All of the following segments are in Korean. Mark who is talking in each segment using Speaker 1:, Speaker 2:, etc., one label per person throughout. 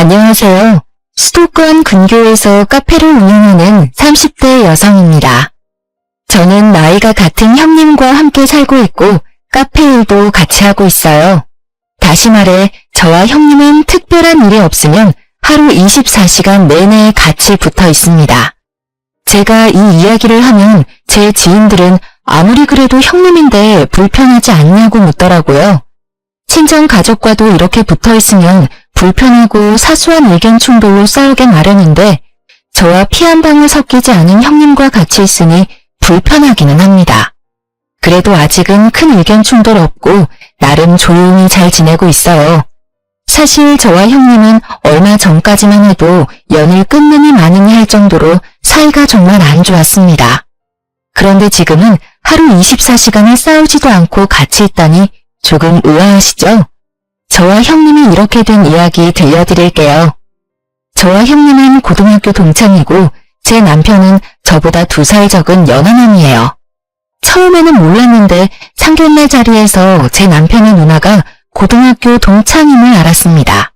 Speaker 1: 안녕하세요. 수도권 근교에서 카페를 운영하는 30대 여성입니다. 저는 나이가 같은 형님과 함께 살고 있고 카페 일도 같이 하고 있어요. 다시 말해 저와 형님은 특별한 일이 없으면 하루 24시간 내내 같이 붙어 있습니다. 제가 이 이야기를 하면 제 지인들은 아무리 그래도 형님인데 불편하지 않냐고 묻더라고요. 친정 가족과도 이렇게 붙어 있으면 불편하고 사소한 의견 충돌로 싸우게 마련인데 저와 피 한 방울 섞이지 않은 형님과 같이 있으니 불편하기는 합니다. 그래도 아직은 큰 의견 충돌 없고 나름 조용히 잘 지내고 있어요. 사실 저와 형님은 얼마 전까지만 해도 연을 끊느니 마느니 할 정도로 사이가 정말 안 좋았습니다. 그런데 지금은 하루 24시간을 싸우지도 않고 같이 있다니 조금 의아하시죠? 저와 형님이 이렇게 된 이야기 들려드릴게요. 저와 형님은 고등학교 동창이고 제 남편은 저보다 2살 적은 연하남이에요. 처음에는 몰랐는데 상견례 자리에서 제 남편의 누나가 고등학교 동창임을 알았습니다.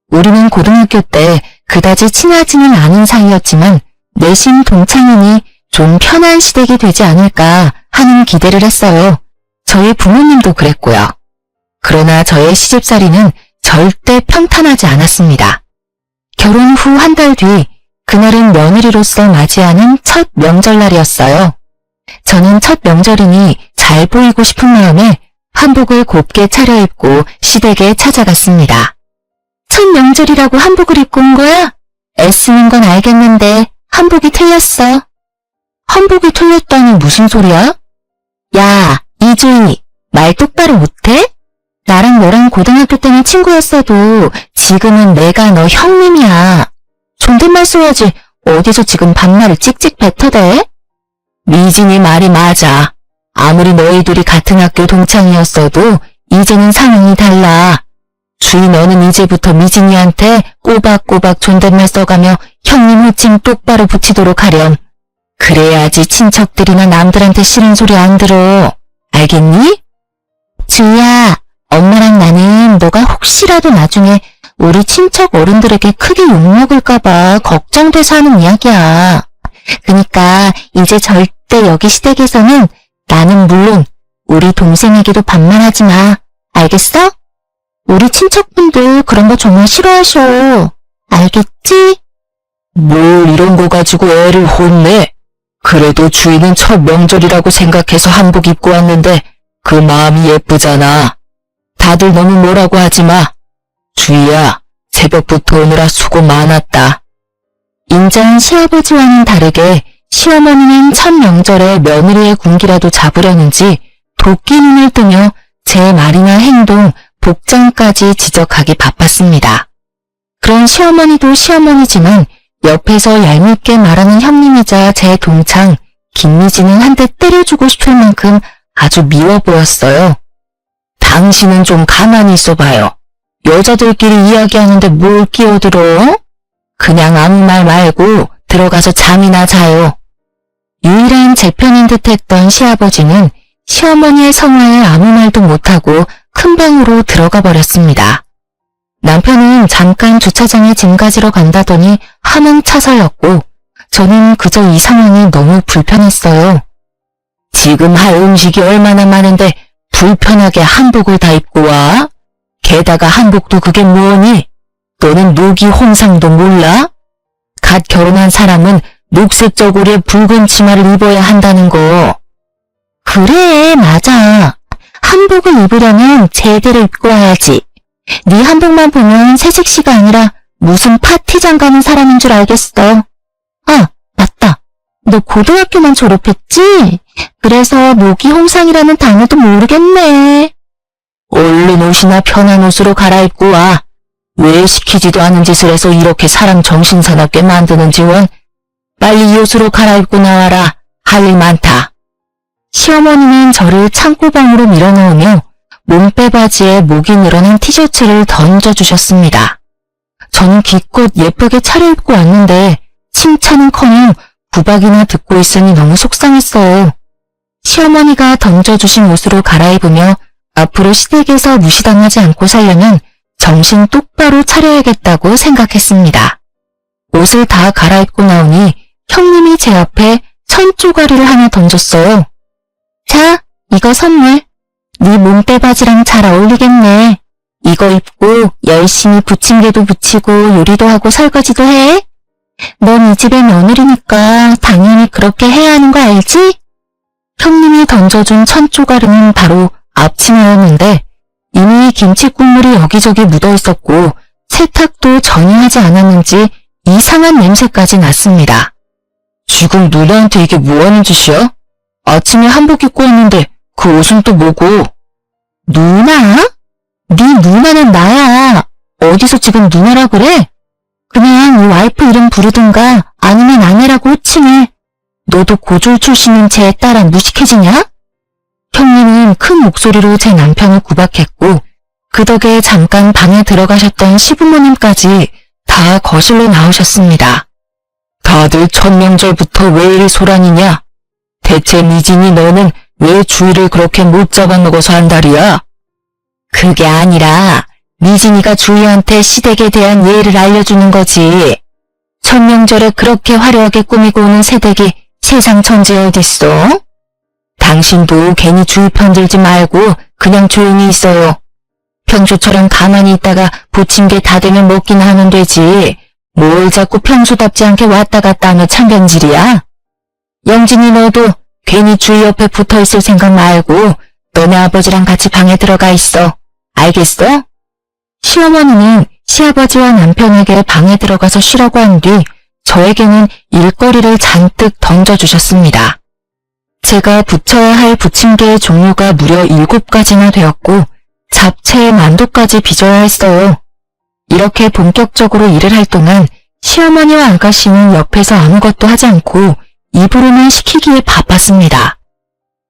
Speaker 1: 우리는 고등학교 때 그다지 친하지는 않은 사이였지만 내심 동창이니 좀 편한 시댁이 되지 않을까 하는 기대를 했어요. 저희 부모님도 그랬고요. 그러나 저의 시집살이는 절대 평탄하지 않았습니다. 결혼 후 한 달 뒤, 그날은 며느리로서 맞이하는 첫 명절날이었어요. 저는 첫 명절이니 잘 보이고 싶은 마음에 한복을 곱게 차려입고 시댁에 찾아갔습니다. 첫 명절이라고 한복을 입고 온 거야? 애쓰는 건 알겠는데 한복이 틀렸어. 한복이 틀렸다니 무슨 소리야? 야, 이주희, 말 똑바로 못해? 나랑 너랑 고등학교 때는 친구였어도 지금은 내가 너 형님이야. 존댓말 써야지 어디서 지금 반말을 찍찍 뱉어대? 미진이 말이 맞아. 아무리 너희 둘이 같은 학교 동창이었어도 이제는 상황이 달라. 주희 너는 이제부터 미진이한테 꼬박꼬박 존댓말 써가며 형님 호칭 똑바로 붙이도록 하렴. 그래야지 친척들이나 남들한테 싫은 소리 안 들어. 알겠니? 주희야, 엄마랑 나는 너가 혹시라도 나중에 우리 친척 어른들에게 크게 욕먹을까봐 걱정돼서 하는 이야기야. 그니까 이제 절대 여기 시댁에서는 나는 물론 우리 동생에게도 반말하지 마. 알겠어? 우리 친척분들 그런 거 정말 싫어하셔. 알겠지?
Speaker 2: 뭘 이런 거 가지고 애를 혼내? 그래도 주인은 첫 명절이라고 생각해서 한복 입고 왔는데 그 마음이 예쁘잖아. 다들 너무 뭐라고 하지 마. 주희야, 새벽부터 오느라 수고 많았다.
Speaker 1: 인자한 시아버지와는 다르게 시어머니는 첫 명절에 며느리의 군기라도 잡으려는지 도끼 눈을 뜨며 제 말이나 행동, 복장까지 지적하기 바빴습니다. 그런 시어머니도 시어머니지만 옆에서 얄밉게 말하는 형님이자 제 동창 김미진은 한 대 때려주고 싶을 만큼 아주 미워 보였어요.
Speaker 2: 당신은 좀 가만히 있어봐요. 여자들끼리 이야기하는데 뭘 끼어들어? 그냥 아무 말 말고 들어가서 잠이나 자요.
Speaker 1: 유일한 제 편인 듯했던 시아버지는 시어머니의 성화에 아무 말도 못하고 큰 방으로 들어가 버렸습니다. 남편은 잠깐 주차장에 짐 가지러 간다더니 함흥 차서였고 저는 그저 이 상황이 너무 불편했어요.
Speaker 2: 지금 할 음식이 얼마나 많은데 불편하게 한복을 다 입고 와? 게다가 한복도 그게 뭐니? 너는 누기 홍상도 몰라? 갓 결혼한 사람은 녹색 저고리에 붉은 치마를 입어야 한다는 거.
Speaker 1: 그래, 맞아. 한복을 입으려면 제대로 입고 와야지. 네 한복만 보면 새색시가 아니라 무슨 파티장 가는 사람인 줄 알겠어. 아, 맞다. 너 고등학교만 졸업했지? 그래서 모기 홍상이라는 단어도 모르겠네.
Speaker 2: 얼른 옷이나 편한 옷으로 갈아입고 와. 왜 시키지도 않은 짓을 해서 이렇게 사람 정신 사납게 만드는지 원. 빨리 이 옷으로 갈아입고 나와라. 할 일 많다.
Speaker 1: 시어머니는 저를 창고방으로 밀어넣으며 몸빼 바지에 목이 늘어난 티셔츠를 던져주셨습니다. 저는 기껏 예쁘게 차려입고 왔는데 칭찬은커녕 구박이나 듣고 있으니 너무 속상했어요. 시어머니가 던져주신 옷으로 갈아입으며 앞으로 시댁에서 무시당하지 않고 살려면 정신 똑바로 차려야겠다고 생각했습니다. 옷을 다 갈아입고 나오니 형님이 제 앞에 천조가리를 하나 던졌어요. 자, 이거 선물. 네 몸빼바지랑 잘 어울리겠네. 이거 입고 열심히 부침개도 부치고 요리도 하고 설거지도 해. 넌 이 집의 며느리니까 당연히 그렇게 해야 하는 거 알지? 형님이 던져준 천조가리는 바로 앞치마였는데 이미 김치 국물이 여기저기 묻어 있었고 세탁도 전혀 하지 않았는지 이상한 냄새까지 났습니다.
Speaker 2: 지금 누나한테 이게 뭐하는 짓이야? 아침에 한복 입고 있는데 그 옷은 또 뭐고?
Speaker 1: 누나? 네 누나는 나야. 어디서 지금 누나라 그래? 그냥 이 와이프 이름 부르든가 아니면 아내라고 호칭해. 너도 고졸 출신인 제 딸아 무식해지냐? 형님은 큰 목소리로 제 남편을 구박했고 그 덕에 잠깐 방에 들어가셨던 시부모님까지 다 거실로 나오셨습니다.
Speaker 2: 다들 첫 명절부터 왜 이리 소란이냐? 대체 미진이 너는 왜 주의를 그렇게 못 잡아먹어서 한달이야?
Speaker 1: 그게 아니라 미진이가 주희한테 시댁에 대한 예의를 알려주는 거지. 첫 명절에 그렇게 화려하게 꾸미고 오는 새댁이 세상 천지에 어딨어? 당신도 괜히 주의 편들지 말고 그냥 조용히 있어요. 평소처럼 가만히 있다가 부침개 다 되면 먹기나 하면 되지. 뭘 자꾸 평소답지 않게 왔다 갔다 하며 참견질이야? 영진이 너도 괜히 주희 옆에 붙어있을 생각 말고 너네 아버지랑 같이 방에 들어가 있어. 알겠어? 시어머니는 시아버지와 남편에게 방에 들어가서 쉬라고 한 뒤 저에게는 일거리를 잔뜩 던져주셨습니다. 제가 부쳐야 할 부침개의 종류가 무려 7가지나 되었고 잡채에 만두까지 빚어야 했어요. 이렇게 본격적으로 일을 할 동안 시어머니와 아가씨는 옆에서 아무것도 하지 않고 입으로만 시키기에 바빴습니다.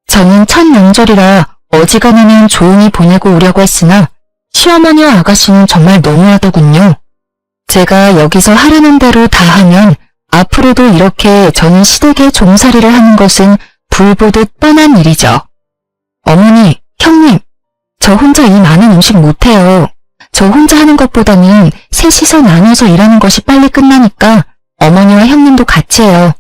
Speaker 1: 저는 첫 명절이라 어지간하면 조용히 보내고 오려고 했으나 시어머니와 아가씨는 정말 너무하더군요. 제가 여기서 하라는 대로 다 하면 앞으로도 이렇게 저는 시댁에 종살이를 하는 것은 불보듯 뻔한 일이죠. 어머니, 형님, 저 혼자 이 많은 음식 못해요. 저 혼자 하는 것보다는 셋이서 나눠서 일하는 것이 빨리 끝나니까 어머니와 형님도 같이 해요.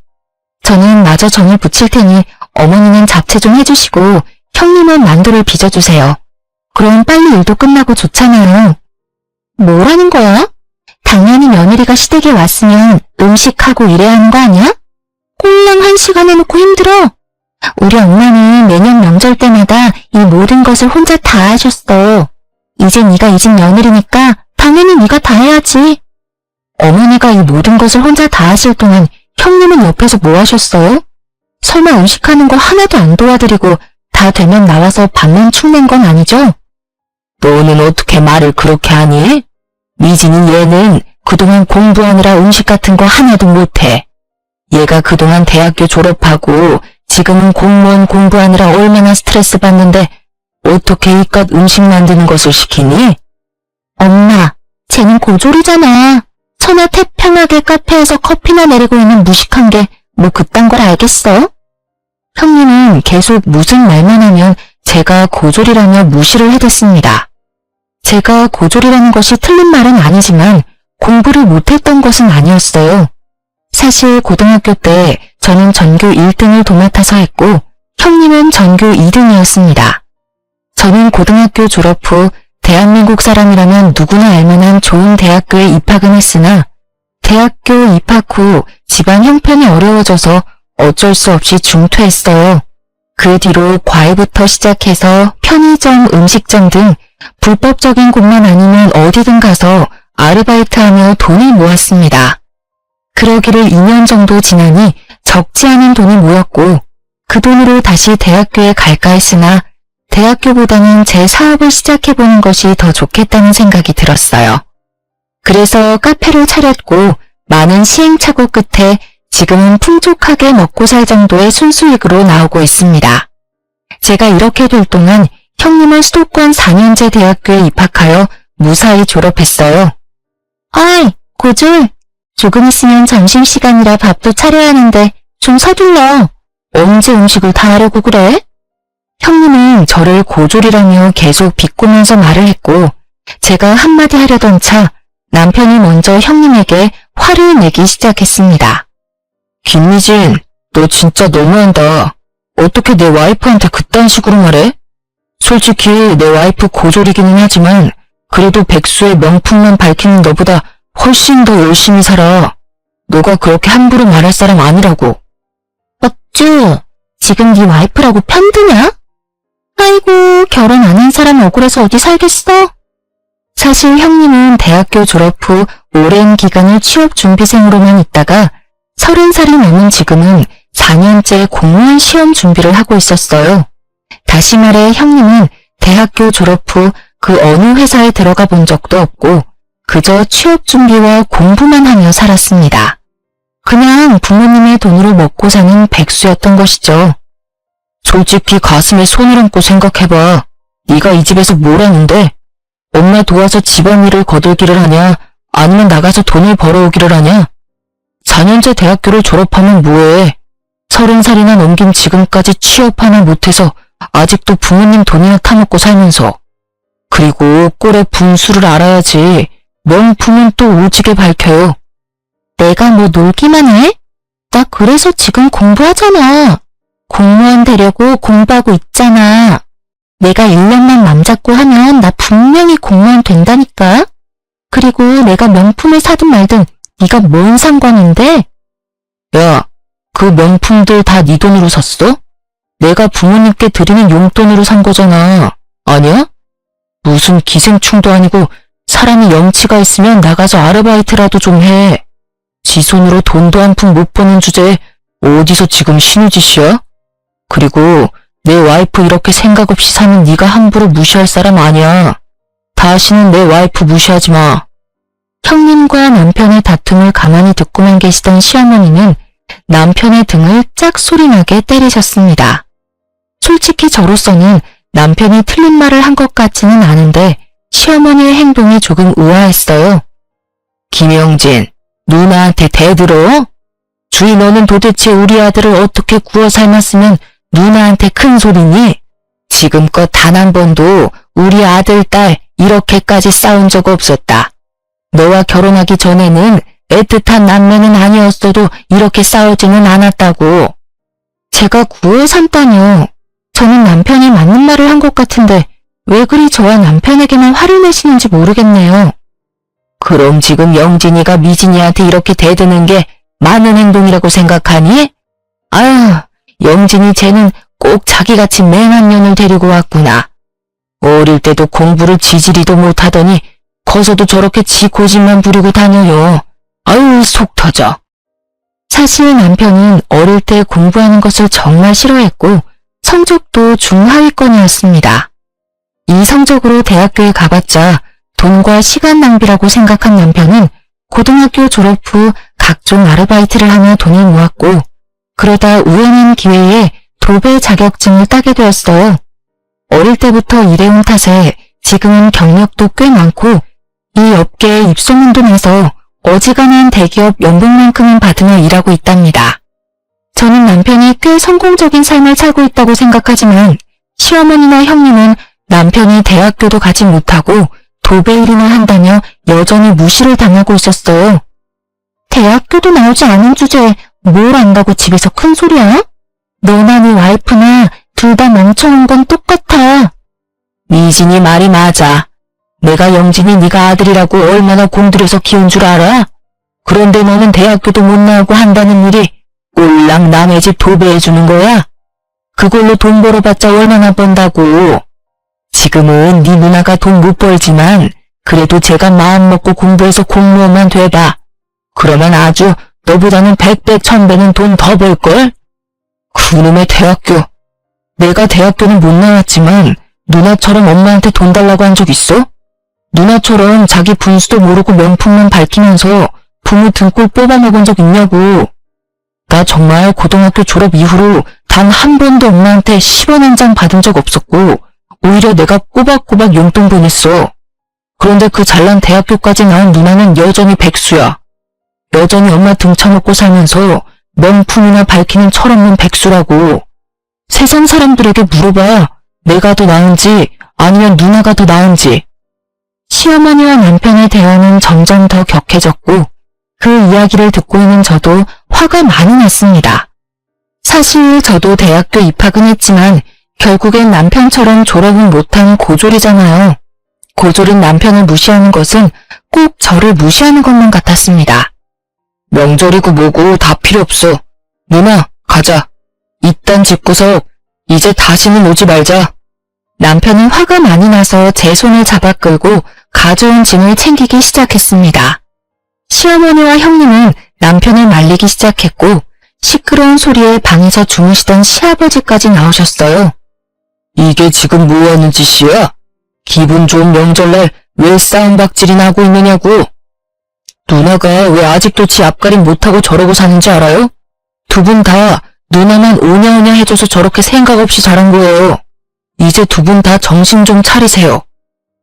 Speaker 1: 저는 마저 전을 부칠 테니 어머니는 잡채 좀 해주시고 형님은 만두를 빚어주세요. 그럼 빨리 일도 끝나고 좋잖아요. 뭐라는 거야? 당연히 며느리가 시댁에 왔으면 음식하고 일해야 하는 거 아니야? 꼴랑 1시간 해놓고 힘들어. 우리 엄마는 매년 명절 때마다 이 모든 것을 혼자 다 하셨어. 이제 네가 이 집 며느리니까 당연히 네가 다 해야지. 어머니가 이 모든 것을 혼자 다 하실 동안 형님은 옆에서 뭐 하셨어요? 설마 음식하는 거 하나도 안 도와드리고 다 되면 나와서 밥만 축낸 건 아니죠?
Speaker 2: 너는 어떻게 말을 그렇게 하니? 미진이 얘는 그동안 공부하느라 음식 같은 거 하나도 못해. 얘가 그동안 대학교 졸업하고 지금은 공무원 공부하느라 얼마나 스트레스 받는데 어떻게 이깟 음식 만드는 것을 시키니?
Speaker 1: 엄마, 쟤는 고졸이잖아. 천하 태평하게 카페에서 커피나 내리고 있는 무식한 게 뭐 그딴 걸 알겠어? 형님은 계속 무슨 말만 하면 제가 고졸이라며 무시를 해댔습니다. 제가 고졸이라는 것이 틀린 말은 아니지만 공부를 못했던 것은 아니었어요. 사실 고등학교 때 저는 전교 1등을 도맡아서 했고 형님은 전교 2등이었습니다. 저는 고등학교 졸업 후 대한민국 사람이라면 누구나 알만한 좋은 대학교에 입학은 했으나 대학교 입학 후 집안 형편이 어려워져서 어쩔 수 없이 중퇴했어요. 그 뒤로 과외부터 시작해서 편의점, 음식점 등 불법적인 곳만 아니면 어디든 가서 아르바이트하며 돈을 모았습니다. 그러기를 2년 정도 지나니 적지 않은 돈이 모였고 그 돈으로 다시 대학교에 갈까 했으나 대학교보다는 제 사업을 시작해보는 것이 더 좋겠다는 생각이 들었어요. 그래서 카페를 차렸고 많은 시행착오 끝에 지금은 풍족하게 먹고 살 정도의 순수익으로 나오고 있습니다. 제가 이렇게 될 동안 형님은 수도권 4년제 대학교에 입학하여 무사히 졸업했어요. 아이, 고졸. 조금 있으면 점심시간이라 밥도 차려야 하는데 좀 서둘러. 언제 음식을 다 하려고 그래? 형님은 저를 고졸이라며 계속 비꼬면서 말을 했고 제가 한마디 하려던 차 남편이 먼저 형님에게 화를 내기 시작했습니다.
Speaker 2: 김미진, 너 진짜 너무한다. 어떻게 내 와이프한테 그딴 식으로 말해? 솔직히 내 와이프 고졸이기는 하지만 그래도 백수의 명품만 밝히는 너보다 훨씬 더 열심히 살아. 너가 그렇게 함부로 말할 사람 아니라고.
Speaker 1: 어쭈, 지금 네 와이프라고 편드냐? 아이고, 결혼 안 한 사람 억울해서 어디 살겠어? 사실 형님은 대학교 졸업 후 오랜 기간을 취업준비생으로만 있다가 30살이 넘은 지금은 4년째 공무원 시험 준비를 하고 있었어요. 다시 말해 형님은 대학교 졸업 후 그 어느 회사에 들어가 본 적도 없고 그저 취업 준비와 공부만 하며 살았습니다. 그냥 부모님의 돈으로 먹고 사는 백수였던 것이죠.
Speaker 2: 솔직히 가슴에 손을 얹고 생각해봐. 네가 이 집에서 뭘 하는데? 엄마 도와서 집안일을 거들기를 하냐? 아니면 나가서 돈을 벌어오기를 하냐? 4년제 대학교를 졸업하면 뭐해? 30살이나 넘긴 지금까지 취업 하나 못해서 아직도 부모님 돈이나 타먹고 살면서. 그리고 꼴의 분수를 알아야지. 명품은 또 오지게 밝혀요.
Speaker 1: 내가 뭐 놀기만 해? 나 그래서 지금 공부하잖아. 공무원 되려고 공부하고 있잖아. 내가 1년만 맘 잡고 하면 나 분명히 공무원 된다니까. 그리고 내가 명품을 사든 말든 네가 뭔 상관인데?
Speaker 2: 야, 그 명품들 다 네 돈으로 샀어? 내가 부모님께 드리는 용돈으로 산 거잖아. 아니야? 무슨 기생충도 아니고 사람이 염치가 있으면 나가서 아르바이트라도 좀 해. 지 손으로 돈도 한 푼 못 버는 주제에 어디서 지금 신우짓이야? 그리고 내 와이프 이렇게 생각 없이 사는 네가 함부로 무시할 사람 아니야. 다시는 내 와이프 무시하지 마.
Speaker 1: 형님과 남편의 다툼을 가만히 듣고만 계시던 시어머니는 남편의 등을 짝소리나게 때리셨습니다. 솔직히 저로서는 남편이 틀린 말을 한 것 같지는 않은데 시어머니의 행동이 조금 우아했어요.
Speaker 2: 김영진, 누나한테 대들어? 주희 너는 도대체 우리 아들을 어떻게 구워 삶았으면 누나한테 큰 소리니? 지금껏 단 한 번도 우리 아들, 딸 이렇게까지 싸운 적 없었다. 너와 결혼하기 전에는 애틋한 남매는 아니었어도 이렇게 싸우지는 않았다고.
Speaker 1: 제가 구워 삶다뇨. 저는 남편이 맞는 말을 한 것 같은데 왜 그리 저와 남편에게만 화를 내시는지 모르겠네요.
Speaker 2: 그럼 지금 영진이가 미진이한테 이렇게 대드는 게 많은 행동이라고 생각하니? 아유, 영진이 쟤는 꼭 자기같이 맹한 년을 데리고 왔구나. 어릴 때도 공부를 지지리도 못하더니 커서도 저렇게 지 고집만 부리고 다녀요. 아유, 속 터져.
Speaker 1: 사실 남편은 어릴 때 공부하는 것을 정말 싫어했고 성적도 중하위권이었습니다. 이 성적으로 대학교에 가봤자 돈과 시간 낭비라고 생각한 남편은 고등학교 졸업 후 각종 아르바이트를 하며 돈을 모았고 그러다 우연한 기회에 도배 자격증을 따게 되었어요. 어릴 때부터 일해온 탓에 지금은 경력도 꽤 많고 이 업계에 입소문도 나서 어지간한 대기업 연봉만큼은 받으며 일하고 있답니다. 저는 남편이 꽤 성공적인 삶을 살고 있다고 생각하지만 시어머니나 형님은 남편이 대학교도 가지 못하고 도배 일이나 한다며 여전히 무시를 당하고 있었어요. 대학교도 나오지 않은 주제에 뭘 안다고 집에서 큰 소리야? 너나 네 와이프나 둘 다 멍청한 건 똑같아.
Speaker 2: 미진이 말이 맞아. 내가 영진이 네가 아들이라고 얼마나 공들여서 키운 줄 알아? 그런데 너는 대학교도 못 나오고 한다는 일이 꼴랑 남의 집 도배해주는 거야? 그걸로 돈 벌어봤자 얼마나 번다고. 지금은 네 누나가 돈 못 벌지만 그래도 제가 마음먹고 공부해서 공무원만 돼봐. 그러면 아주 너보다는 100배 1000배는 돈 더 벌걸? 그놈의 대학교. 내가 대학교는 못 나왔지만 누나처럼 엄마한테 돈 달라고 한 적 있어? 누나처럼 자기 분수도 모르고 명품만 밝히면서 부모 등골 뽑아먹은 적 있냐고. 나 정말 고등학교 졸업 이후로 단 한 번도 엄마한테 10원 한 장 받은 적 없었고 오히려 내가 꼬박꼬박 용돈 보냈어. 그런데 그 잘난 대학교까지 나온 누나는 여전히 백수야. 여전히 엄마 등쳐먹고 살면서 명품이나 밝히는 철없는 백수라고. 세상 사람들에게 물어봐. 내가 더 나은지 아니면 누나가 더 나은지.
Speaker 1: 시어머니와 남편의 대화는 점점 더 격해졌고 그 이야기를 듣고 있는 저도 화가 많이 났습니다. 사실 저도 대학교 입학은 했지만 결국엔 남편처럼 졸업은 못한 고졸이잖아요. 고졸인 남편을 무시하는 것은 꼭 저를 무시하는 것만 같았습니다. 명절이고 뭐고 다 필요 없어. 누나, 가자. 이딴 집구석 이제 다시는 오지 말자. 남편은 화가 많이 나서 제 손을 잡아 끌고 가져온 짐을 챙기기 시작했습니다. 시어머니와 형님은 남편을 말리기 시작했고 시끄러운 소리에 방에서 주무시던 시아버지까지 나오셨어요. 이게 지금 뭐 하는 짓이야? 기분 좋은 명절날 왜 싸움박질이나 하고 있느냐고. 누나가 왜 아직도 지 앞가림 못하고 저러고 사는지 알아요? 두 분 다 누나만 오냐오냐 해줘서 저렇게 생각 없이 자란 거예요. 이제 두 분 다 정신 좀 차리세요.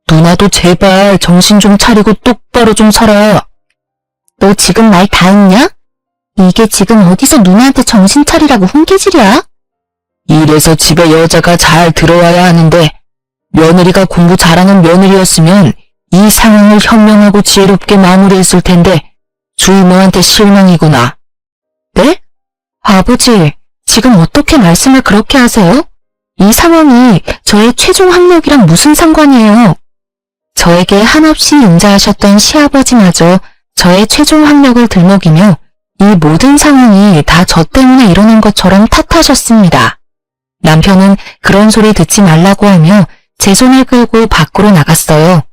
Speaker 1: 누나도 제발 정신 좀 차리고 똑바로 좀 살아. 너 지금 말 다 했냐? 이게 지금 어디서 누나한테 정신 차리라고 훈계질이야? 이래서 집에 여자가 잘 들어와야 하는데 며느리가 공부 잘하는 며느리였으면 이 상황을 현명하고 지혜롭게 마무리했을 텐데 주이모한테 실망이구나. 네? 아버지, 지금 어떻게 말씀을 그렇게 하세요? 이 상황이 저의 최종 학력이랑 무슨 상관이에요? 저에게 한없이 인자하셨던 시아버지마저 저의 최종 학력을 들먹이며 이 모든 상황이 다 저 때문에 일어난 것처럼 탓하셨습니다. 남편은 그런 소리 듣지 말라고 하며 제 손을 끌고 밖으로 나갔어요.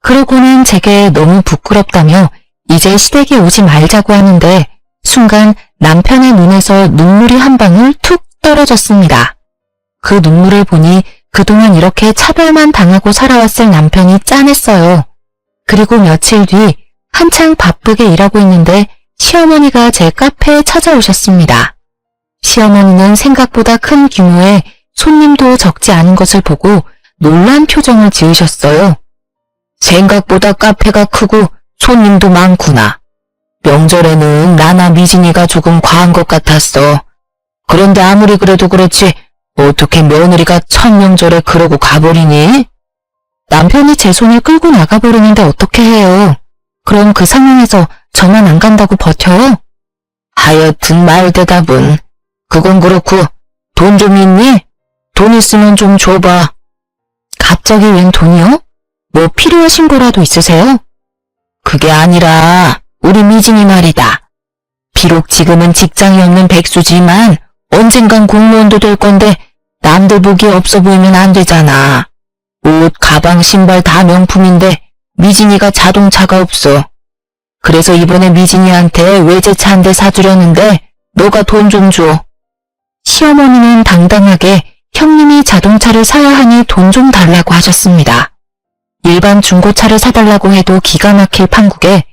Speaker 1: 그러고는 제게 너무 부끄럽다며 이제 시댁에 오지 말자고 하는데 순간 남편의 눈에서 눈물이 한 방울 툭 떨어졌습니다. 그 눈물을 보니 그동안 이렇게 차별만 당하고 살아왔을 남편이 짠했어요. 그리고 며칠 뒤 한창 바쁘게 일하고 있는데 시어머니가 제 카페에 찾아오셨습니다. 시어머니는 생각보다 큰 규모의 손님도 적지 않은 것을 보고 놀란 표정을 지으셨어요. 생각보다 카페가 크고 손님도 많구나. 명절에는 나나 미진이가 조금 과한 것 같았어. 그런데 아무리 그래도 그렇지 어떻게 며느리가 첫 명절에 그러고 가버리니? 남편이 제 손을 끌고 나가버리는데 어떻게 해요? 그럼 그 상황에서 저만 안 간다고 버텨요? 하여튼 말 대답은 그건 그렇고 돈 좀 있니? 돈 있으면 좀 줘봐. 갑자기 웬 돈이요? 뭐 필요하신 거라도 있으세요? 그게 아니라 우리 미진이 말이다. 비록 지금은 직장이 없는 백수지만 언젠간 공무원도 될 건데 남들 보기에 없어 보이면 안 되잖아. 옷, 가방, 신발 다 명품인데 미진이가 자동차가 없어. 그래서 이번에 미진이한테 외제차 한 대 사주려는데 너가 돈 좀 줘. 시어머니는 당당하게 형님이 자동차를 사야 하니 돈 좀 달라고 하셨습니다. 일반 중고차를 사달라고 해도 기가 막힐 판국에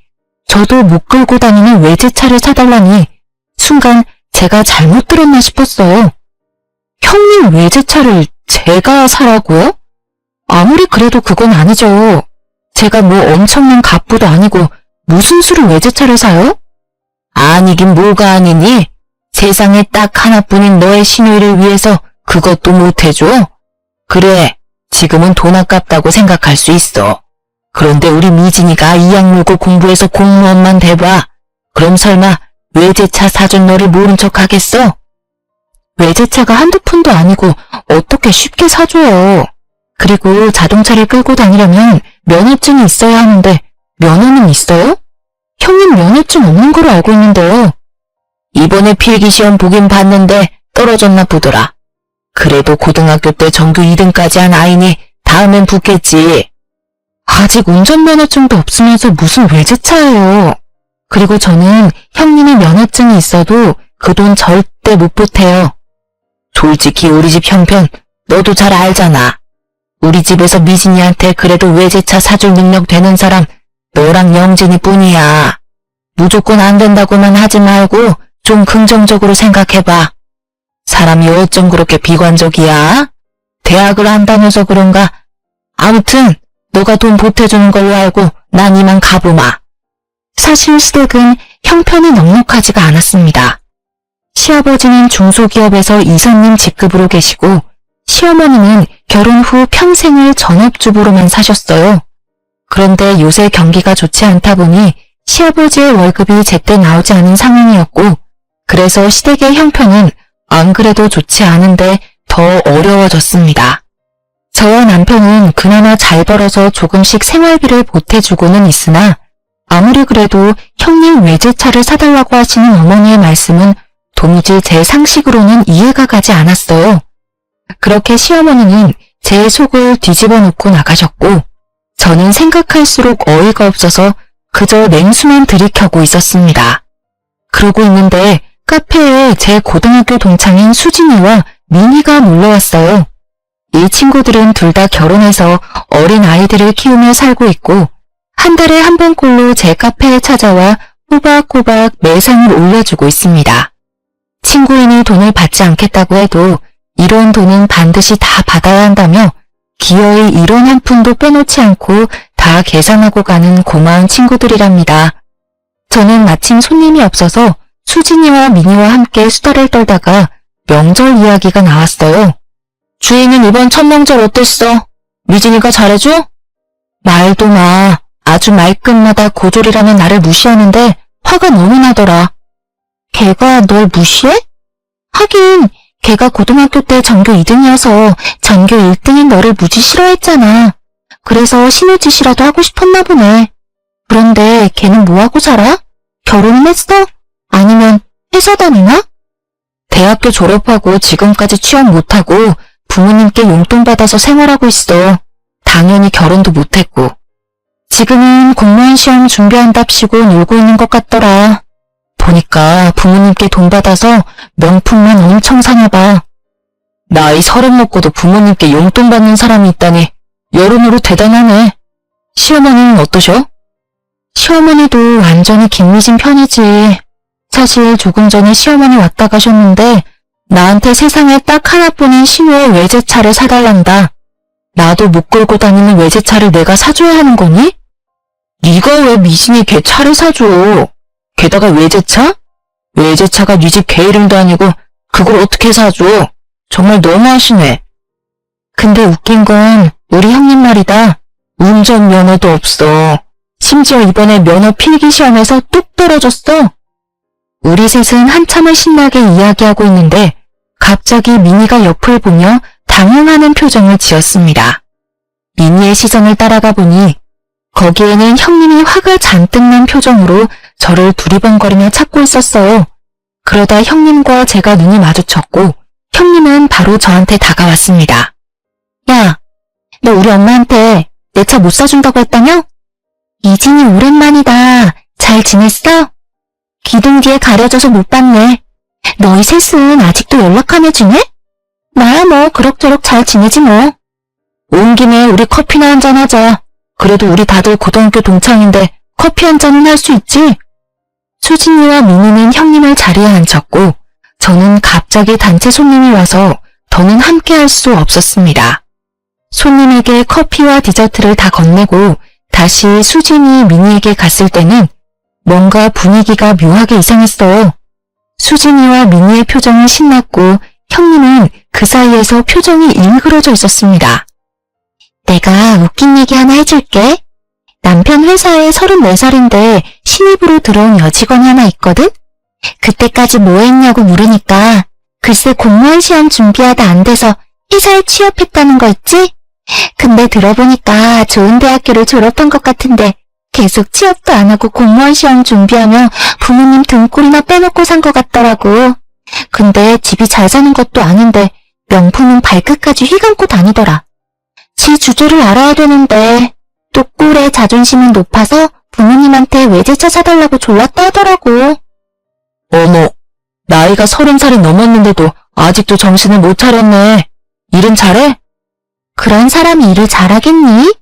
Speaker 1: 저도 못 끌고 다니는 외제차를 사달라니 순간 제가 잘못 들었나 싶었어요. 형님 외제차를 제가 사라고요? 아무리 그래도 그건 아니죠. 제가 뭐 엄청난 갑부도 아니고 무슨 수로 외제차를 사요? 아니긴 뭐가 아니니? 세상에 딱 하나뿐인 너의 시누이를 위해서 그것도 못해줘? 그래, 지금은 돈 아깝다고 생각할 수 있어. 그런데 우리 미진이가 이악 물고 공부해서 공무원만 돼봐. 그럼 설마 외제차 사준 너를 모른 척 하겠어? 외제차가 한두 푼도 아니고 어떻게 쉽게 사줘요. 그리고 자동차를 끌고 다니려면 면허증이 있어야 하는데 면허는 있어요? 형님 면허증 없는 걸로 알고 있는데요. 이번에 필기시험 보긴 봤는데 떨어졌나 보더라. 그래도 고등학교 때 전교 2등까지 한 아이니 다음엔 붙겠지. 아직 운전면허증도 없으면서 무슨 외제차예요. 그리고 저는 형님이 면허증이 있어도 그 돈 절대 못 보태요. 솔직히 우리 집 형편 너도 잘 알잖아. 우리 집에서 미진이한테 그래도 외제차 사줄 능력 되는 사람 너랑 영진이 뿐이야. 무조건 안 된다고만 하지 말고 좀 긍정적으로 생각해봐. 사람이 어쩜 그렇게 비관적이야? 대학을 안 다녀서 그런가? 아무튼 너가 돈 보태주는 걸로 알고 난 이만 가보마. 사실 시댁은 형편이 넉넉하지가 않았습니다. 시아버지는 중소기업에서 이사님 직급으로 계시고 시어머니는 결혼 후 평생을 전업주부로만 사셨어요. 그런데 요새 경기가 좋지 않다 보니 시아버지의 월급이 제때 나오지 않은 상황이었고, 그래서 시댁의 형편은 안 그래도 좋지 않은데 더 어려워졌습니다. 저와 남편은 그나마 잘 벌어서 조금씩 생활비를 보태주고는 있으나 아무리 그래도 형님 외제차를 사달라고 하시는 어머니의 말씀은 도무지 제 상식으로는 이해가 가지 않았어요. 그렇게 시어머니는 제 속을 뒤집어 놓고 나가셨고, 저는 생각할수록 어이가 없어서 그저 냉수만 들이켜고 있었습니다. 그러고 있는데 카페에 제 고등학교 동창인 수진이와 민희가 놀러왔어요. 이 친구들은 둘 다 결혼해서 어린 아이들을 키우며 살고 있고, 한 달에 한 번꼴로 제 카페에 찾아와 꼬박꼬박 매상을 올려주고 있습니다. 친구인이 돈을 받지 않겠다고 해도 이런 돈은 반드시 다 받아야 한다며 기어이 1원 한 푼도 빼놓지 않고 다 계산하고 가는 고마운 친구들이랍니다. 저는 마침 손님이 없어서 수진이와 민희와 함께 수다를 떨다가 명절 이야기가 나왔어요. 주인은 이번 첫 명절 어땠어? 미진이가 잘해줘? 말도 마. 아주 말끝마다 고졸이라면 나를 무시하는데 화가 너무 나더라. 걔가 널 무시해? 하긴 걔가 고등학교 때 전교 2등이어서 전교 1등인 너를 무지 싫어했잖아. 그래서 신우짓이라도 하고 싶었나 보네. 그런데 걔는 뭐하고 살아? 결혼은 했어? 아니면 회사 다니나? 대학교 졸업하고 지금까지 취업 못하고 부모님께 용돈 받아서 생활하고 있어. 당연히 결혼도 못했고. 지금은 공무원 시험 준비한답시고 놀고 있는 것 같더라. 보니까 부모님께 돈 받아서 명품만 엄청 사나 봐. 나이 30 먹고도 부모님께 용돈 받는 사람이 있다니 여론으로 대단하네. 시어머니는 어떠셔? 시어머니도 완전히 김미진 편이지. 사실 조금 전에 시어머니 왔다 가셨는데 나한테 세상에 딱 하나뿐인 신우의 외제차를 사달란다. 나도 못 끌고 다니는 외제차를 내가 사줘야 하는 거니? 네가 왜 미진이 걔 차를 사줘? 게다가 외제차? 외제차가 네 집 개 이름도 아니고 그걸 어떻게 사줘? 정말 너무하시네. 근데 웃긴 건 우리 형님 말이다. 운전면허도 없어. 심지어 이번에 면허 필기 시험에서 뚝 떨어졌어. 우리 셋은 한참을 신나게 이야기하고 있는데 갑자기 민희가 옆을 보며 당황하는 표정을 지었습니다. 민희의 시선을 따라가 보니 거기에는 형님이 화가 잔뜩 난 표정으로 저를 두리번거리며 찾고 있었어요. 그러다 형님과 제가 눈이 마주쳤고 형님은 바로 저한테 다가왔습니다. 야, 너 우리 엄마한테 내 차 못 사준다고 했다며? 이진이 오랜만이다. 잘 지냈어? 기둥 뒤에 가려져서 못 봤네. 너희 셋은 아직도 연락하며 지내? 나야 뭐 그럭저럭 잘 지내지 뭐. 온 김에 우리 커피나 한잔 하자. 그래도 우리 다들 고등학교 동창인데 커피 한 잔은 할 수 있지? 수진이와 민희는 형님을 자리에 앉혔고 저는 갑자기 단체 손님이 와서 더는 함께 할 수 없었습니다. 손님에게 커피와 디저트를 다 건네고 다시 수진이 민희에게 갔을 때는 뭔가 분위기가 묘하게 이상했어요. 수진이와 민희의 표정은 신났고 형님은 그 사이에서 표정이 일그러져 있었습니다. 내가 웃긴 얘기 하나 해줄게. 남편 회사에 34살인데 신입으로 들어온 여직원이 하나 있거든? 그때까지 뭐 했냐고 물으니까 글쎄 공무원 시험 준비하다 안 돼서 회사에 취업했다는 거 있지? 근데 들어보니까 좋은 대학교를 졸업한 것 같은데 계속 취업도 안 하고 공무원 시험 준비하며 부모님 등골이나 빼놓고 산 것 같더라고. 근데 집이 잘 사는 것도 아닌데 명품은 발끝까지 휘감고 다니더라. 지 주제를 알아야 되는데 또 꿀의 자존심은 높아서 부모님한테 외제차 사달라고 졸랐다 하더라고.
Speaker 2: 어머, 나이가 30살이 넘었는데도 아직도 정신을 못 차렸네. 일은 잘해?
Speaker 1: 그런 사람이 일을 잘하겠니?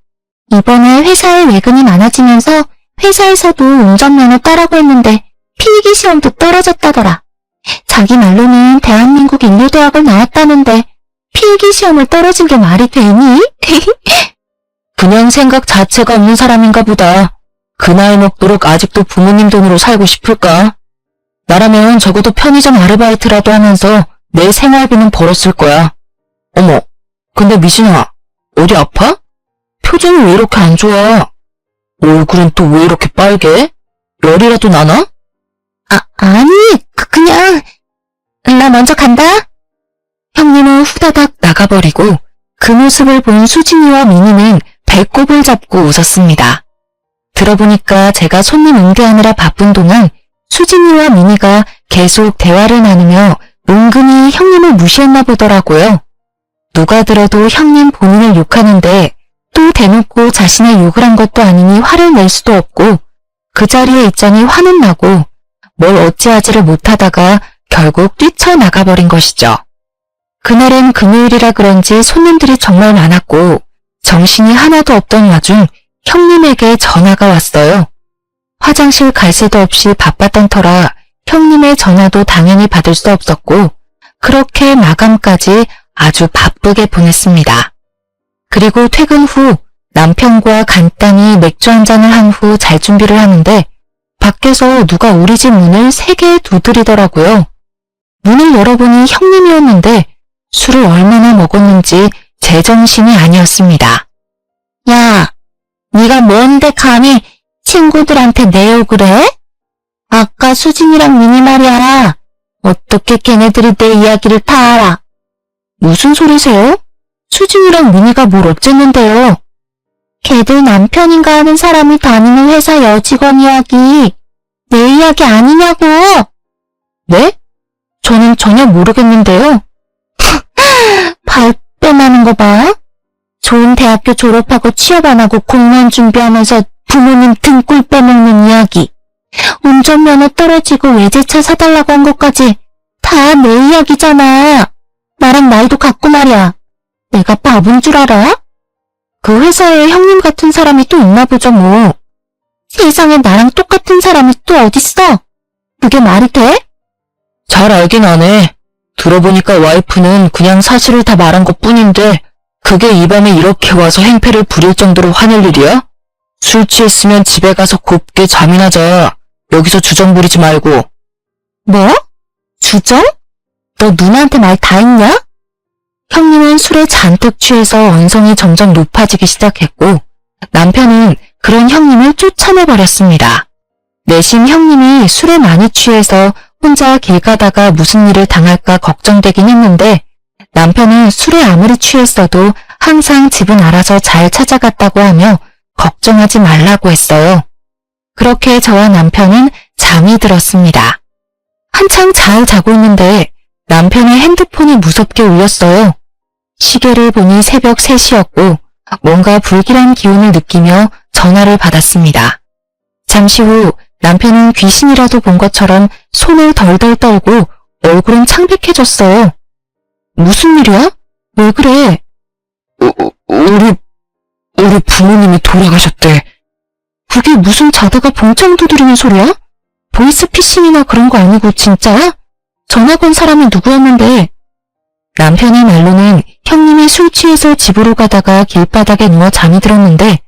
Speaker 1: 이번에 회사에 외근이 많아지면서 회사에서도 운전면허 따라고 했는데 필기 시험도 떨어졌다더라. 자기 말로는 대한민국 인류대학을 나왔다는데 필기 시험을 떨어진 게 말이 되니?
Speaker 2: 그냥 생각 자체가 없는 사람인가 보다. 그 나이 먹도록 아직도 부모님 돈으로 살고 싶을까? 나라면 적어도 편의점 아르바이트라도 하면서 내 생활비는 벌었을 거야. 어머, 근데 미진아, 어디 아파? 표정이 왜 이렇게 안 좋아? 얼굴은 또 왜 이렇게 빨개? 열이라도 나나?
Speaker 1: 아니, 그냥, 나 먼저 간다. 형님은 후다닥 나가버리고 그 모습을 본 수진이와 미니는 배꼽을 잡고 웃었습니다. 들어보니까 제가 손님 응대하느라 바쁜 동안 수진이와 미니가 계속 대화를 나누며 은근히 형님을 무시했나 보더라고요. 누가 들어도 형님 본인을 욕하는데 또 대놓고 자신의 욕을 한 것도 아니니 화를 낼 수도 없고 그 자리에 있자니 화는 나고 뭘 어찌하지를 못하다가 결국 뛰쳐나가버린 것이죠. 그날은 금요일이라 그런지 손님들이 정말 많았고 정신이 하나도 없던 와중 형님에게 전화가 왔어요. 화장실 갈 새도 없이 바빴던 터라 형님의 전화도 당연히 받을 수 없었고 그렇게 마감까지 아주 바쁘게 보냈습니다. 그리고 퇴근 후 남편과 간단히 맥주 한잔을 한 후 잘 준비를 하는데 밖에서 누가 우리 집 문을 3개 두드리더라고요. 문을 열어보니 형님이었는데 술을 얼마나 먹었는지 제정신이 아니었습니다. 야, 네가 뭔데 감히 친구들한테 내 욕을 해? 아까 수진이랑 미니 말이야. 어떻게 걔네들이 내 이야기를 다 알아? 무슨 소리세요? 수진이랑 미니가 뭘 어쨌는데요? 걔들 남편인가 하는 사람이 다니는 회사 여직원 이야기. 내 이야기 아니냐고. 네? 저는 전혀 모르겠는데요. 발뺌하는 거 봐. 좋은 대학교 졸업하고 취업 안 하고 공무원 준비하면서 부모님 등골 빼먹는 이야기. 운전면허 떨어지고 외제차 사달라고 한 것까지 다 내 이야기잖아. 나랑 나이도 같고 말이야. 내가 바본 줄 알아? 그 회사에 형님 같은 사람이 또 있나 보죠 뭐. 세상에 나랑 똑같은 사람이 또 어딨어? 그게 말이 돼?
Speaker 2: 잘 알긴 하네. 들어보니까 와이프는 그냥 사실을 다 말한 것 뿐인데 그게 이 밤에 이렇게 와서 행패를 부릴 정도로 화낼 일이야? 술 취했으면 집에 가서 곱게 잠이나 자. 여기서 주정 부리지 말고.
Speaker 1: 뭐? 주정? 너 누나한테 말 다 했냐? 형님은 술에 잔뜩 취해서 언성이 점점 높아지기 시작했고 남편은 그런 형님을 쫓아내버렸습니다. 내심 형님이 술에 많이 취해서 혼자 길 가다가 무슨 일을 당할까 걱정되긴 했는데 남편은 술에 아무리 취했어도 항상 집은 알아서 잘 찾아갔다고 하며 걱정하지 말라고 했어요. 그렇게 저와 남편은 잠이 들었습니다. 한창 잘 자고 있는데 남편의 핸드폰이 무섭게 울렸어요. 시계를 보니 새벽 3시였고 뭔가 불길한 기운을 느끼며 전화를 받았습니다. 잠시 후 남편은 귀신이라도 본 것처럼 손을 덜덜 떨고 얼굴은 창백해졌어요. 무슨 일이야? 왜 그래?
Speaker 2: 우리 부모님이 돌아가셨대.
Speaker 1: 그게 무슨 자다가 봉창 두드리는 소리야? 보이스피싱이나 그런 거 아니고 진짜야? 전화 건 사람이 누구였는데? 남편의 말로는 형님이 술 취해서 집으로 가다가 길바닥에 누워 잠이 들었는데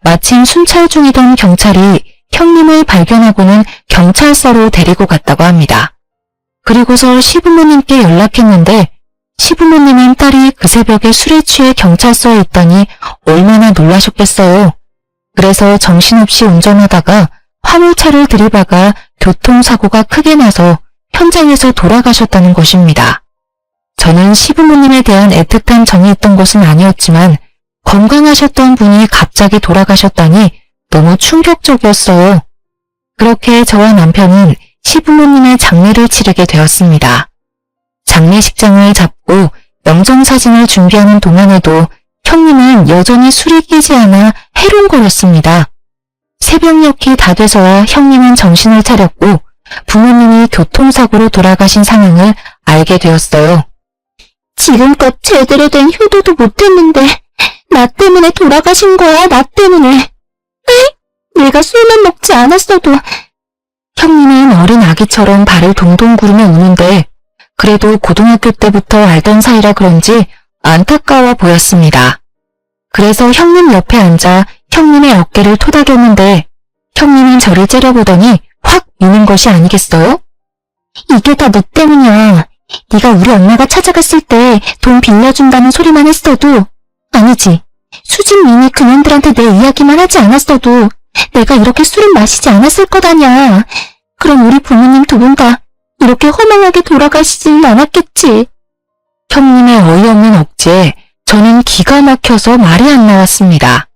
Speaker 1: 마침 순찰 중이던 경찰이 형님을 발견하고는 경찰서로 데리고 갔다고 합니다. 그리고서 시부모님께 연락했는데 시부모님은 딸이 그 새벽에 술에 취해 경찰서에 있다니 얼마나 놀라셨겠어요. 그래서 정신없이 운전하다가 화물차를 들이박아 교통사고가 크게 나서 현장에서 돌아가셨다는 것입니다. 저는 시부모님에 대한 애틋한 정이 있던 것은 아니었지만 건강하셨던 분이 갑자기 돌아가셨다니 너무 충격적이었어요. 그렇게 저와 남편은 시부모님의 장례를 치르게 되었습니다. 장례식장을 잡고 영정사진을 준비하는 동안에도 형님은 여전히 술이 끼지 않아 해롱거렸습니다. 새벽녘이 다 돼서야 형님은 정신을 차렸고 부모님이 교통사고로 돌아가신 상황을 알게 되었어요. 지금껏 제대로 된 효도도 못했는데 나 때문에 돌아가신 거야, 나 때문에. 내가 술만 먹지 않았어도. 형님은 어린 아기처럼 발을 동동 구르며 우는데 그래도 고등학교 때부터 알던 사이라 그런지 안타까워 보였습니다. 그래서 형님 옆에 앉아 형님의 어깨를 토닥였는데 형님은 저를 째려보더니 확 미는 것이 아니겠어요? 이게 다 너 때문이야. 네가 우리 엄마가 찾아갔을 때 돈 빌려준다는 소리만 했어도 아니지. 수진, 미니 그년들한테 내 이야기만 하지 않았어도 내가 이렇게 술을 마시지 않았을 거다냐. 그럼 우리 부모님 두 분 다 이렇게 허망하게 돌아가시지는 않았겠지.
Speaker 2: 형님의 어이없는 억지에 저는 기가 막혀서 말이 안 나왔습니다.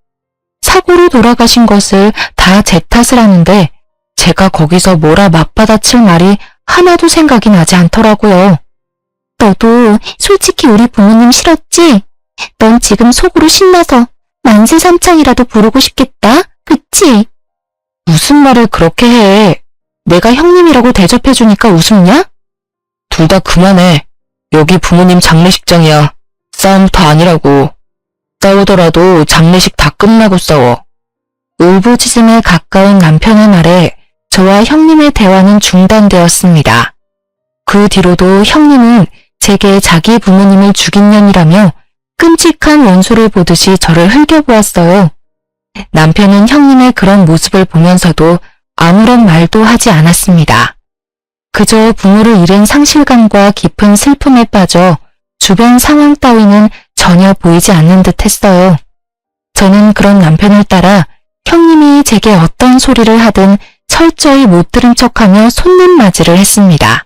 Speaker 2: 사고로 돌아가신 것을 다 제 탓을 하는데 제가 거기서 뭐라 맞받아칠 말이 하나도 생각이 나지 않더라고요.
Speaker 1: 너도 솔직히 우리 부모님 싫었지? 넌 지금 속으로 신나서 만세삼창이라도 부르고 싶겠다, 그치?
Speaker 2: 무슨 말을 그렇게 해. 내가 형님이라고 대접해주니까 웃음냐? 둘 다 그만해. 여기 부모님 장례식장이야. 싸움터 아니라고. 싸우더라도 장례식 다 끝나고 싸워. 울부짖음에 가까운 남편의 말에 저와 형님의 대화는 중단되었습니다. 그 뒤로도 형님은 제게 자기 부모님을 죽인 년이라며 끔찍한 원수를 보듯이 저를 흘겨보았어요. 남편은 형님의 그런 모습을 보면서도 아무런 말도 하지 않았습니다. 그저 부모를 잃은 상실감과 깊은 슬픔에 빠져 주변 상황 따위는 전혀 보이지 않는 듯 했어요. 저는 그런 남편을 따라 형님이 제게 어떤 소리를 하든 철저히 못 들은 척하며 손님 맞이를 했습니다.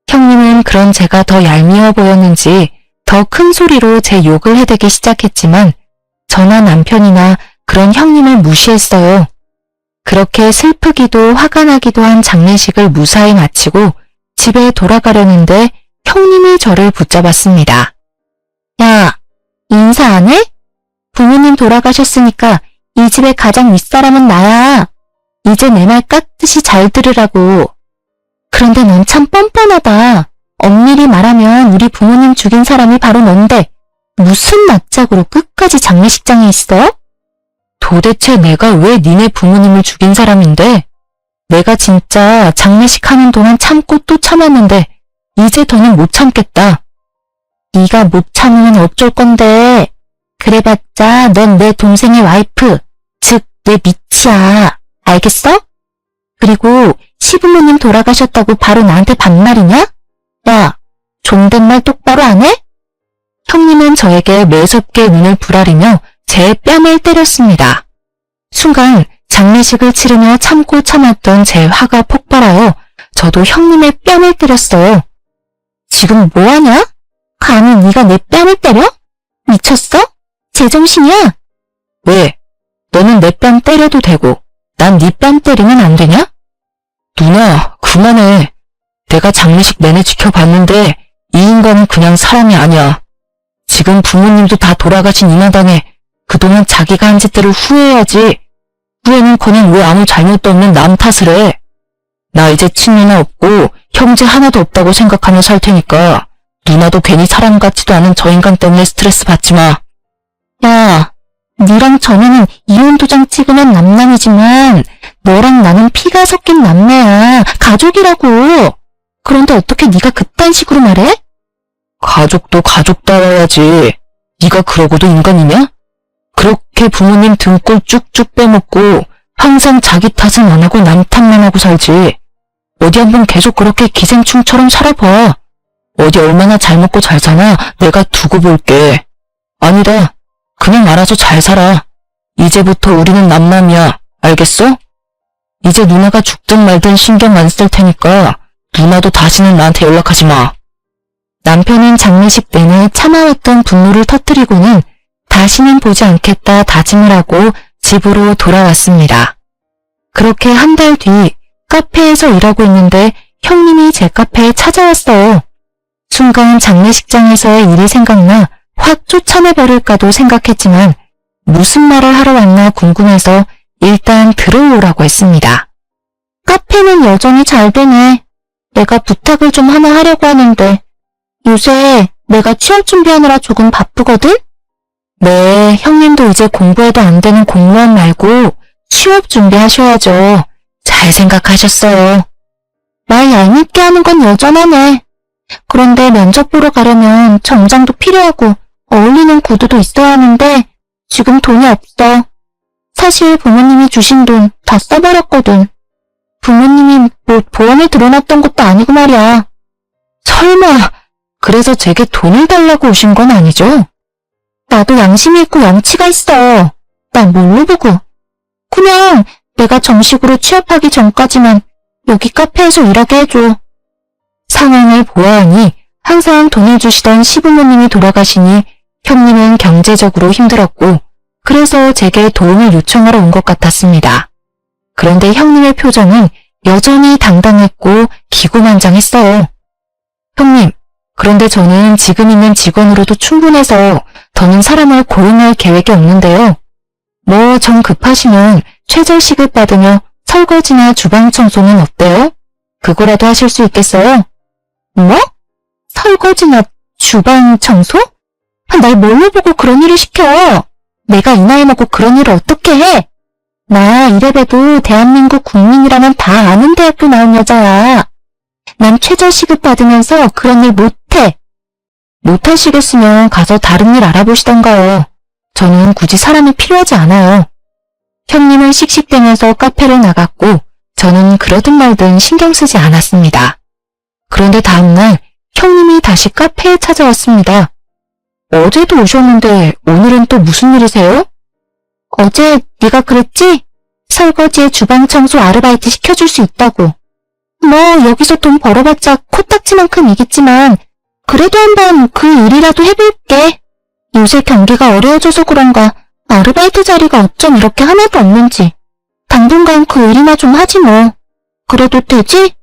Speaker 2: 형님은 그런 제가 더 얄미워 보였는지 더 큰 소리로 제 욕을 해대기 시작했지만 저나 남편이나 그런 형님을 무시했어요. 그렇게 슬프기도 화가 나기도 한 장례식을 무사히 마치고 집에 돌아가려는데 형님이 저를 붙잡았습니다.
Speaker 1: 야, 인사 안 해? 부모님 돌아가셨으니까 이 집의 가장 윗사람은 나야. 이제 내 말 깍듯이 잘 들으라고. 그런데 넌 참 뻔뻔하다. 엄밀히 말하면 우리 부모님 죽인 사람이 바로 넌데 무슨 낯짝으로 끝까지 장례식장에 있어?
Speaker 2: 도대체 내가 왜 니네 부모님을 죽인 사람인데? 내가 진짜 장례식 하는 동안 참고 또 참았는데 이제 더는 못 참겠다.
Speaker 1: 네가 못 참으면 어쩔 건데. 그래봤자 넌 내 동생의 와이프, 즉 내 미치야. 알겠어? 그리고 시부모님 돌아가셨다고 바로 나한테 반말이냐? 야, 존댓말 똑바로 안 해?
Speaker 2: 형님은 저에게 매섭게 눈을 부라리며 제 뺨을 때렸습니다. 순간 장례식을 치르며 참고 참았던 제 화가 폭발하여 저도 형님의 뺨을 때렸어요.
Speaker 1: 지금 뭐하냐? 감히 네가 내 뺨을 때려? 미쳤어? 제정신이야?
Speaker 2: 왜? 너는 내 뺨 때려도 되고 난 네 뺨 때리면 안 되냐? 누나, 그만해. 내가 장례식 내내 지켜봤는데 이 인간은 그냥 사람이 아니야. 지금 부모님도 다 돌아가신 이 마당에 그동안 자기가 한 짓들을 후회해야지. 후회는커녕 왜 아무 잘못도 없는 남 탓을 해. 나 이제 친누나 없고 형제 하나도 없다고 생각하며 살 테니까 누나도 괜히 사람 같지도 않은 저 인간 때문에 스트레스 받지 마.
Speaker 1: 야, 니랑 전에는 이혼 도장 찍으면 남남이지만 너랑 나는 피가 섞인 남매야. 가족이라고. 그런데 어떻게 네가 그딴 식으로 말해?
Speaker 2: 가족도 가족다워야지. 네가 그러고도 인간이냐? 그렇게 부모님 등골 쭉쭉 빼먹고 항상 자기 탓은 안 하고 남 탓만 하고 살지. 어디 한번 계속 그렇게 기생충처럼 살아봐. 어디 얼마나 잘 먹고 잘 사나 내가 두고 볼게. 아니다. 그냥 알아서 잘 살아. 이제부터 우리는 남남이야. 알겠어? 이제 누나가 죽든 말든 신경 안 쓸 테니까 누나도 다시는 나한테 연락하지 마. 남편은 장례식 내내 참아왔던 분노를 터뜨리고는 다시는 보지 않겠다 다짐을 하고 집으로 돌아왔습니다. 그렇게 한 달 뒤 카페에서 일하고 있는데 형님이 제 카페에 찾아왔어요. 순간 장례식장에서의 일이 생각나 확 쫓아내버릴까도 생각했지만 무슨 말을 하러 왔나 궁금해서 일단 들어오라고 했습니다. 카페는 여전히 잘 되네. 내가 부탁을 좀 하나 하려고 하는데 요새 내가 취업 준비하느라 조금 바쁘거든? 네, 형님도 이제 공부해도 안 되는 공무원 말고 취업 준비하셔야죠. 잘 생각하셨어요.
Speaker 1: 말 얄밉게 하는 건 여전하네. 그런데 면접 보러 가려면 정장도 필요하고 어울리는 구두도 있어야 하는데 지금 돈이 없어. 사실 부모님이 주신 돈 다 써버렸거든. 부모님이 뭐 보험에 들어놨던 것도 아니고 말이야.
Speaker 2: 설마 그래서 제게 돈을 달라고 오신 건 아니죠?
Speaker 1: 나도 양심이 있고 염치가 있어. 난 뭘로 보고. 그냥 내가 정식으로 취업하기 전까지만 여기 카페에서 일하게 해줘. 상황을 보아하니 항상 돈을 주시던 시부모님이 돌아가시니 형님은 경제적으로 힘들었고 그래서 제게 도움을 요청하러 온 것 같았습니다. 그런데 형님의 표정은 여전히 당당했고 기고만장했어요. 형님, 그런데 저는 지금 있는 직원으로도 충분해서 더는 사람을 고용할 계획이 없는데요. 뭐 정 급하시면 최저시급 받으며 설거지나 주방 청소는 어때요? 그거라도 하실 수 있겠어요? 뭐? 설거지나 주방 청소? 날 뭘로 보고 그런 일을 시켜? 내가 이 나이 먹고 그런 일을 어떻게 해? 나 이래봬도 대한민국 국민이라면 다 아는 대학교 나온 여자야. 난 최저시급 받으면서 그런 일 못해. 못하시겠으면 가서 다른 일 알아보시던가요. 저는 굳이 사람이 필요하지 않아요. 형님은 씩씩대면서 카페를 나갔고 저는 그러든 말든 신경 쓰지 않았습니다. 그런데 다음날 형님이 다시 카페에 찾아왔습니다. 어제도 오셨는데 오늘은 또 무슨 일이세요? 어제 네가 그랬지? 설거지에 주방 청소 아르바이트 시켜줄 수 있다고. 뭐 여기서 돈 벌어봤자 코딱지만큼이겠지만 그래도 한번 그 일이라도 해볼게. 요새 경기가 어려워져서 그런가 아르바이트 자리가 어쩜 이렇게 하나도 없는지. 당분간 그 일이나 좀 하지 뭐. 그래도 되지?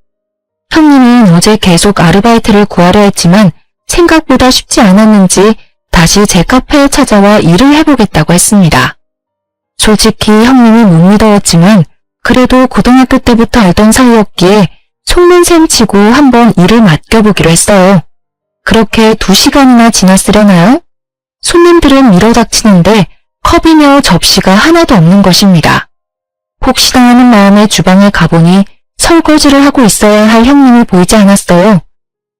Speaker 1: 형님은 어제 계속 아르바이트를 구하려 했지만 생각보다 쉽지 않았는지 다시 제 카페에 찾아와 일을 해보겠다고 했습니다. 솔직히 형님이 못 믿어왔지만 그래도 고등학교 때부터 알던 사이였기에 속는 셈 치고 한번 일을 맡겨보기로 했어요. 그렇게 2시간이나 지났으려나요? 손님들은 밀어닥치는데 컵이며 접시가 하나도 없는 것입니다. 혹시나 하는 마음에 주방에 가보니 설거지를 하고 있어야 할 형님이 보이지 않았어요.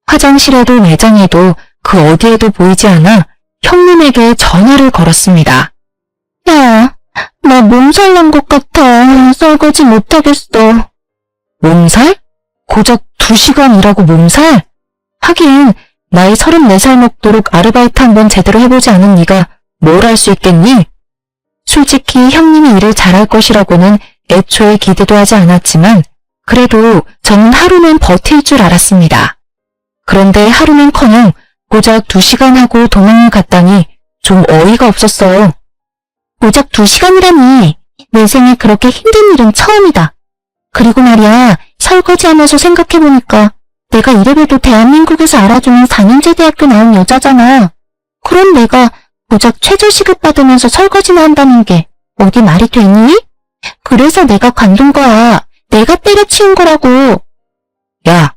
Speaker 1: 화장실에도 매장에도 그 어디에도 보이지 않아 형님에게 전화를 걸었습니다. 야, 나 몸살 난 것 같아. 설거지 못하겠어. 몸살? 고작 2시간 일하고 몸살? 하긴 나이 34살 먹도록 아르바이트 한번 제대로 해보지 않은 네가 뭘 할 수 있겠니? 솔직히 형님이 일을 잘할 것이라고는 애초에 기대도 하지 않았지만 그래도 저는 하루는 버틸 줄 알았습니다. 그런데 하루는커녕 고작 2시간 하고 도망을 갔다니 좀 어이가 없었어요. 고작 2시간이라니 내 생에 그렇게 힘든 일은 처음이다. 그리고 말이야 설거지하면서 생각해보니까 내가 이래봬도 대한민국에서 알아주는 4년제 대학교 나온 여자잖아. 그럼 내가 고작 최저시급 받으면서 설거지나 한다는 게 어디 말이 되니? 그래서 내가 관둔 거야. 내가 때려치운 거라고. 야,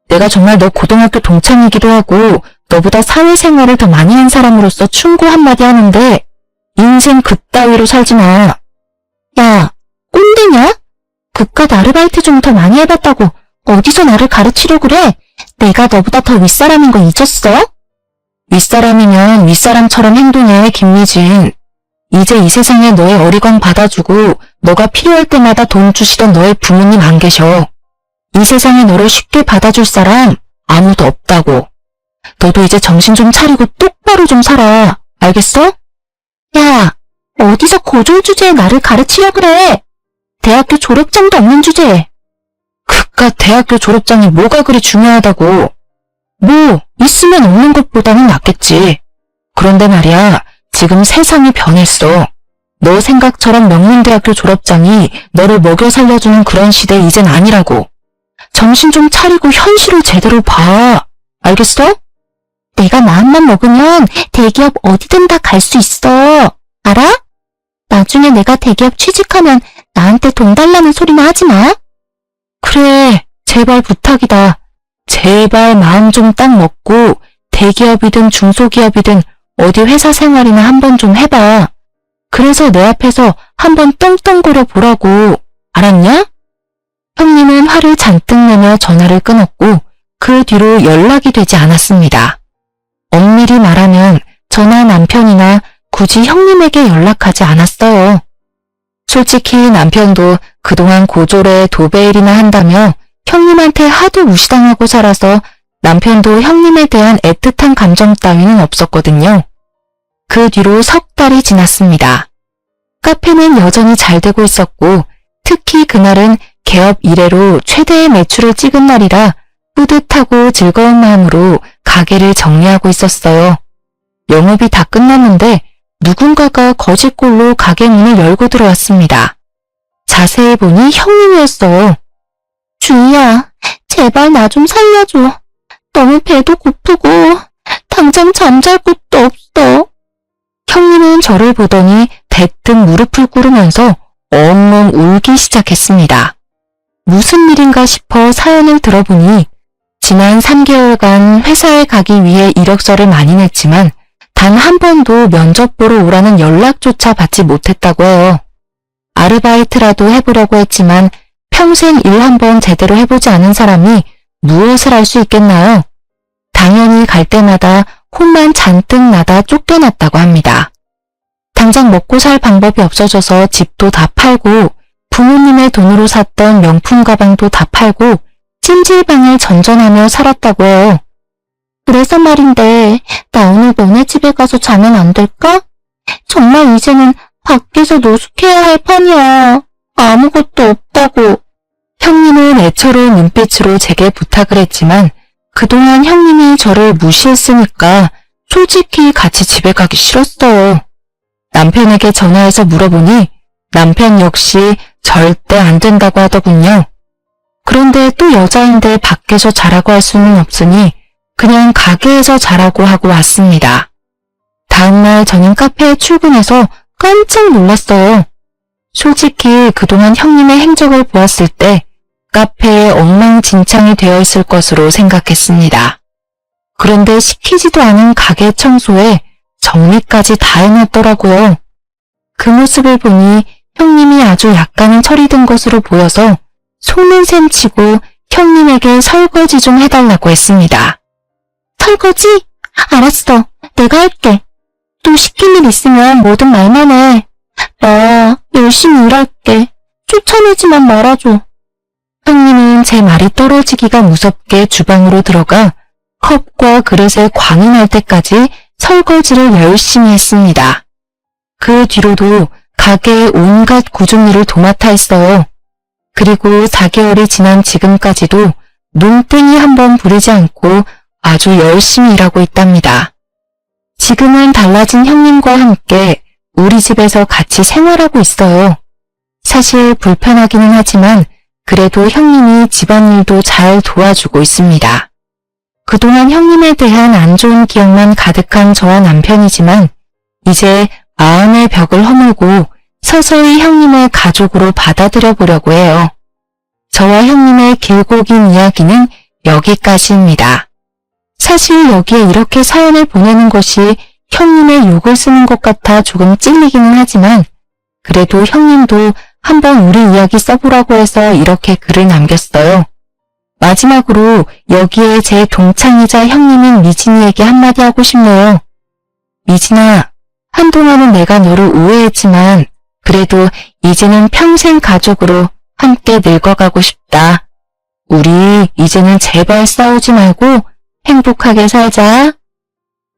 Speaker 1: 내가 정말 너 고등학교 동창이기도 하고 너보다 사회생활을 더 많이 한 사람으로서 충고 한마디 하는데 인생 그따위로 살지 마. 야, 꼰대냐? 그깟 아르바이트 좀 더 많이 해봤다고 어디서 나를 가르치려고 그래? 내가 너보다 더 윗사람인 거 잊었어? 윗사람이면 윗사람처럼 행동해, 김미진. 이제 이 세상에 너의 어리광 받아주고 너가 필요할 때마다 돈 주시던 너의 부모님 안 계셔. 이 세상에 너를 쉽게 받아줄 사람 아무도 없다고. 너도 이제 정신 좀 차리고 똑바로 좀 살아. 알겠어? 야, 어디서 고졸 주제에 나를 가르치려고 그래? 대학교 졸업장도 없는 주제에. 그깟 대학교 졸업장이 뭐가 그리 중요하다고. 뭐 있으면 없는 것보다는 낫겠지. 그런데 말이야, 지금 세상이 변했어. 너 생각처럼 명문대학교 졸업장이 너를 먹여 살려주는 그런 시대 이젠 아니라고. 정신 좀 차리고 현실을 제대로 봐. 알겠어? 내가 마음만 먹으면 대기업 어디든 다 갈 수 있어. 알아? 나중에 내가 대기업 취직하면 나한테 돈 달라는 소리나 하지 마. 그래, 제발 부탁이다. 제발 마음 좀 딱 먹고 대기업이든 중소기업이든 어디 회사 생활이나 한번 좀 해봐. 그래서 내 앞에서 한번 떵떵거려 보라고. 알았냐? 형님은 화를 잔뜩 내며 전화를 끊었고 그 뒤로 연락이 되지 않았습니다. 엄밀히 말하면 저나 남편이나 굳이 형님에게 연락하지 않았어요. 솔직히 남편도 그동안 고졸에 도배일이나 한다며 형님한테 하도 무시당하고 살아서 남편도 형님에 대한 애틋한 감정 따위는 없었거든요. 그 뒤로 석 달이 지났습니다. 카페는 여전히 잘 되고 있었고 특히 그날은 개업 이래로 최대의 매출을 찍은 날이라 뿌듯하고 즐거운 마음으로 가게를 정리하고 있었어요. 영업이 다 끝났는데 누군가가 거짓골로 가게 문을 열고 들어왔습니다. 자세히 보니 형님이었어요. 주희야, 제발 나 좀 살려줘. 너무 배도 고프고 당장 잠잘 곳도 없어. 형님은 저를 보더니 대뜸 무릎을 꿇으면서 엉엉 울기 시작했습니다. 무슨 일인가 싶어 사연을 들어보니 지난 3개월간 회사에 가기 위해 이력서를 많이 냈지만 단 한 번도 면접 보러 오라는 연락조차 받지 못했다고 해요. 아르바이트라도 해보려고 했지만 평생 일 한 번 제대로 해보지 않은 사람이 무엇을 할 수 있겠나요? 당연히 갈 때마다 혼만 잔뜩 나다 쫓겨났다고 합니다. 당장 먹고 살 방법이 없어져서 집도 다 팔고 부모님의 돈으로 샀던 명품 가방도 다 팔고 찜질방을 전전하며 살았다고 해요. 그래서 말인데 나 오늘 너네 집에 가서 자면 안 될까? 정말 이제는 밖에서 노숙해야 할 판이야. 아무것도 없다고. 형님은 애처로운 눈빛으로 제게 부탁을 했지만 그동안 형님이 저를 무시했으니까 솔직히 같이 집에 가기 싫었어요. 남편에게 전화해서 물어보니 남편 역시 절대 안 된다고 하더군요. 그런데 또 여자인데 밖에서 자라고 할 수는 없으니 그냥 가게에서 자라고 하고 왔습니다. 다음날 저는 카페에 출근해서 깜짝 놀랐어요. 솔직히 그동안 형님의 행적을 보았을 때 카페에 엉망진창이 되어 있을 것으로 생각했습니다. 그런데 시키지도 않은 가게 청소에 정리까지 다 해놨더라고요. 그 모습을 보니 형님이 아주 약간은 철이 든 것으로 보여서 속는 셈 치고 형님에게 설거지 좀 해달라고 했습니다. 설거지? 알았어. 내가 할게. 또 시킬 일 있으면 뭐든 말만 해. 나 열심히 일할게. 쫓아내지만 말아줘. 형님은 제 말이 떨어지기가 무섭게 주방으로 들어가 컵과 그릇에 광이 날 때까지 설거지를 열심히 했습니다. 그 뒤로도 가게의 온갖 구중일을 도맡아 했어요. 그리고 4개월이 지난 지금까지도 눈땡이 한번 부리지 않고 아주 열심히 일하고 있답니다. 지금은 달라진 형님과 함께 우리 집에서 같이 생활하고 있어요. 사실 불편하기는 하지만 그래도 형님이 집안일도 잘 도와주고 있습니다. 그동안 형님에 대한 안 좋은 기억만 가득한 저와 남편이지만 이제 마음의 벽을 허물고 서서히 형님의 가족으로 받아들여 보려고 해요. 저와 형님의 길고 긴 이야기는 여기까지입니다. 사실 여기에 이렇게 사연을 보내는 것이 형님의 욕을 쓰는 것 같아 조금 찔리기는 하지만 그래도 형님도 한번 우리 이야기 써보라고 해서 이렇게 글을 남겼어요. 마지막으로 여기에 제 동창이자 형님인 미진이에게 한마디 하고 싶네요. 미진아, 한동안은 내가 너를 오해했지만 그래도 이제는 평생 가족으로 함께 늙어가고 싶다. 우리 이제는 제발 싸우지 말고 행복하게 살자.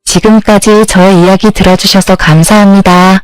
Speaker 1: 지금까지 저의 이야기 들어주셔서 감사합니다.